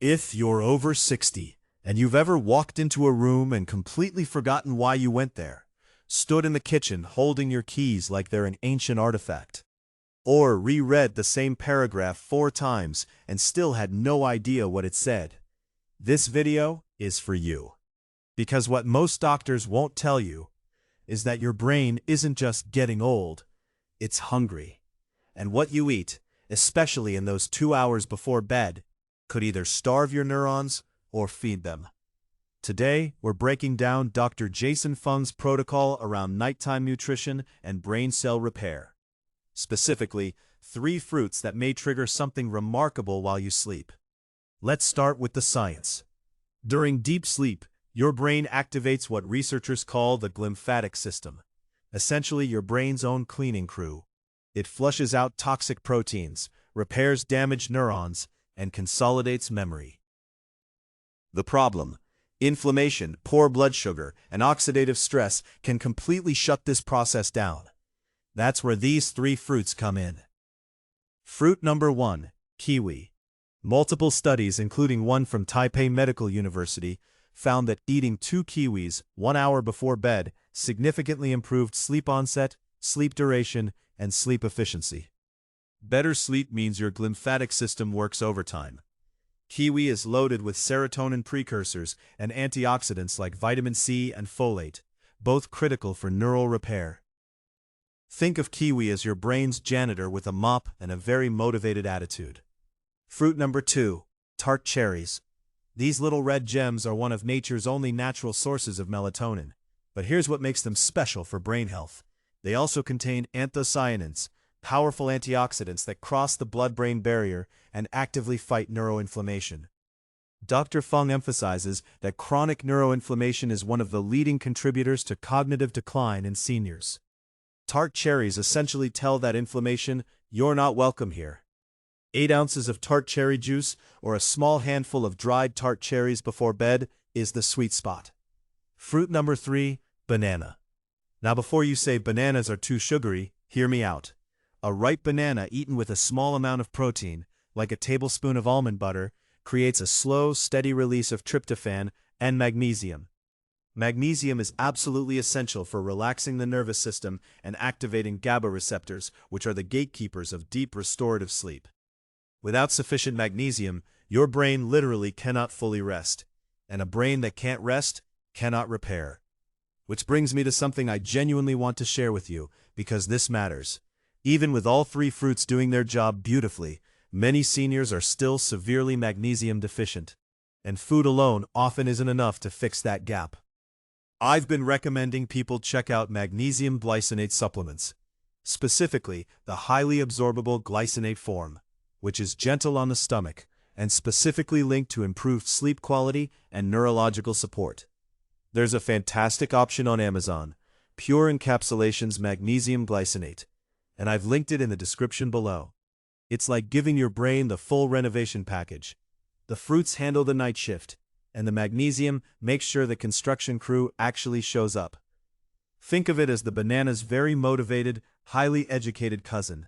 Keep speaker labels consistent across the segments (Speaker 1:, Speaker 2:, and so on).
Speaker 1: If you're over 60 and you've ever walked into a room and completely forgotten why you went there, stood in the kitchen holding your keys like they're an ancient artifact, or reread the same paragraph 4 times and still had no idea what it said, this video is for you. Because what most doctors won't tell you is that your brain isn't just getting old, it's hungry. And what you eat, especially in those 2 hours before bed, could either starve your neurons or feed them. Today, we're breaking down Dr. Jason Fung's protocol around nighttime nutrition and brain cell repair. Specifically, 3 fruits that may trigger something remarkable while you sleep. Let's start with the science. During deep sleep, your brain activates what researchers call the glymphatic system, essentially your brain's own cleaning crew. It flushes out toxic proteins, repairs damaged neurons, and consolidates memory. The problem: inflammation, poor blood sugar, and oxidative stress can completely shut this process down. That's where these 3 fruits come in. Fruit number 1, kiwi. Multiple studies, including one from Taipei Medical University, found that eating 2 kiwis 1 hour before bed significantly improved sleep onset, sleep duration, and sleep efficiency. Better sleep means your glymphatic system works overtime. Kiwi is loaded with serotonin precursors and antioxidants like vitamin C and folate, both critical for neural repair. Think of kiwi as your brain's janitor with a mop and a very motivated attitude. Fruit number 2, tart cherries. These little red gems are one of nature's only natural sources of melatonin. But here's what makes them special for brain health. They also contain anthocyanins, powerful antioxidants that cross the blood-brain barrier and actively fight neuroinflammation. Dr. Fung emphasizes that chronic neuroinflammation is one of the leading contributors to cognitive decline in seniors. Tart cherries essentially tell that inflammation, "You're not welcome here." 8 ounces of tart cherry juice or a small handful of dried tart cherries before bed is the sweet spot. Fruit number 3, banana. Now before you say bananas are too sugary, hear me out. A ripe banana eaten with a small amount of protein, like a tablespoon of almond butter, creates a slow, steady release of tryptophan and magnesium. Magnesium is absolutely essential for relaxing the nervous system and activating GABA receptors, which are the gatekeepers of deep restorative sleep. Without sufficient magnesium, your brain literally cannot fully rest, and a brain that can't rest cannot repair. Which brings me to something I genuinely want to share with you, because this matters. Even with all 3 fruits doing their job beautifully, many seniors are still severely magnesium deficient, and food alone often isn't enough to fix that gap. I've been recommending people check out magnesium glycinate supplements, specifically the highly absorbable glycinate form, which is gentle on the stomach and specifically linked to improved sleep quality and neurological support. There's a fantastic option on Amazon, Pure Encapsulations Magnesium Glycinate, and I've linked it in the description below. It's like giving your brain the full renovation package. The fruits handle the night shift, and the magnesium makes sure the construction crew actually shows up. Think of it as the banana's very motivated, highly educated cousin.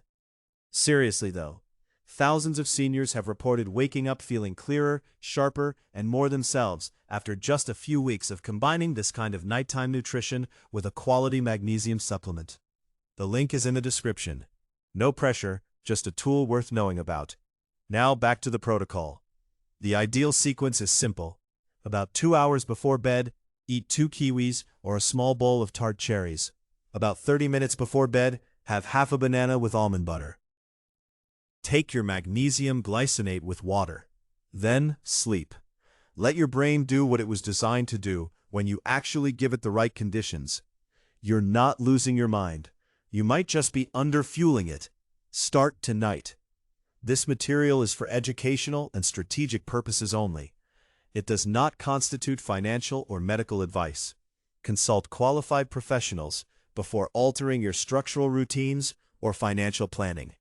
Speaker 1: Seriously though, thousands of seniors have reported waking up feeling clearer, sharper, and more themselves after just a few weeks of combining this kind of nighttime nutrition with a quality magnesium supplement. The link is in the description. No pressure, just a tool worth knowing about. Now back to the protocol. The ideal sequence is simple. About 2 hours before bed, eat 2 kiwis or a small bowl of tart cherries. About 30 minutes before bed, have half a banana with almond butter. Take your magnesium glycinate with water. Then, sleep. Let your brain do what it was designed to do when you actually give it the right conditions. You're not losing your mind. You might just be underfueling it. Start tonight. This material is for educational and strategic purposes only. It does not constitute financial or medical advice. Consult qualified professionals before altering your structural routines or financial planning.